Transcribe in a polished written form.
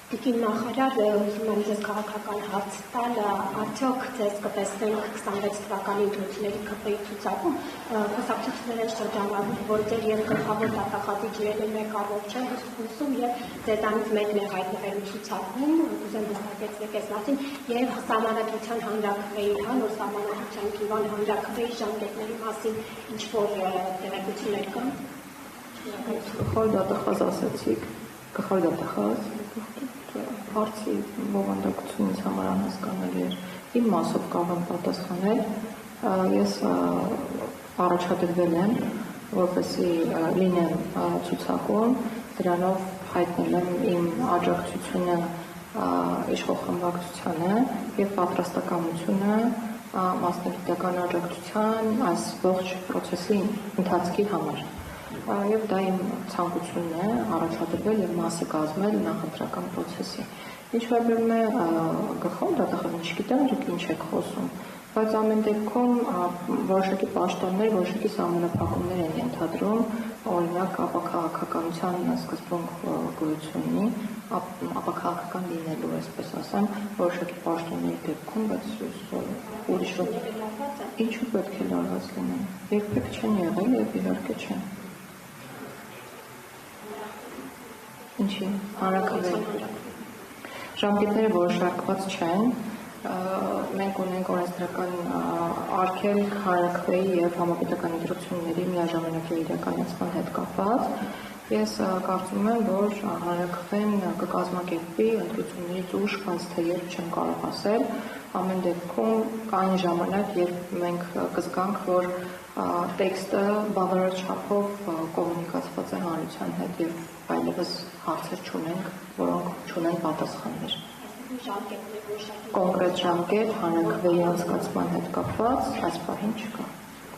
Տիկին նախարար, ուզում եմ ձեզ քաղաքական հարց տալ, արդյոք ձեզ կտեսնենք 26 թվականի ընտրությունների ԿՊ-ի ցուցակում, խոսակցություններ են շրջանառվում, որ ձեր եւ գլխավոր դատախազիջները մեկ առողջ են հսկում եւ ձեզանից մեկն է հայտնվելու ցուցակում, ուզում վստահեցնեք այս մասին, եւ սահմանադրության հանրաքվեի, նոր սահմանադրության կիվան հանրաքվեի ժամկետների մասին ինչ որ տեղեկություններ կան։ Գլխավոր դատախազ ասացիք, գլխավոր դատախազ հարցի բովանդակությունից համար անհասկանալի էր, իմ մասով կարող եմ պատասխանել, ես առաջադրվել եմ, որպեսզի լինեմ ցուցակում, դրանով հայտնել եմ իմ աջակցությունը իշխող խմբակցությանը եւ պատրաստակամությունը մասնագիտական աջակցության այս ողջ process-ի ընթացքի համար։ Եվ դա իմ ցանկությունն է առաջադրվել եւ մասը կազմել նախընտրական process-ի։ Ինչ վերաբերում է գլխավոր դատախազին, չգիտեմ դուք ինչ եք խոսում, բայց ամեն դեպքում որոշակի պաշտոններ, որոշակի սահմանափակումներ են ենթադրում, օրինակ ապաքաղաքականության սկզբունք գոյություն ունի, ապաքաղաքական լինելու, այսպես ասեմ, որոշակի պաշտոնների դեպքում, բայց ուրիշ ինչու պետք է լարված լինեն, երբեք չեն եղել եւ իհարկե չեն։ Ինչի, հանրաքվեի ժամկետները որոշակված չեն, մենք ունենք օրենսդրական արգելք հանրաքվեի եւ համապետական ընտրությունների միաժամանակ իրականացման հետ կապված։ Ես կարծում եմ, որ հանրաքվեն կկազմակերպի ընտրություններից ուշ, բայց թե երբ չեմ կարող ասել, ամեն դեպքում կային ժամանակ, երբ մենք կզգանք, որ տեքստը բավարար չափով կոմունիկացված է հանրության հետ եւ այլևս հարցեր չունենք, որոնք չունեն պատասխաններ։ Կոնկրետ ժամկետ հանրաքվեի անցկացման հետ կապված այս պահին չկա։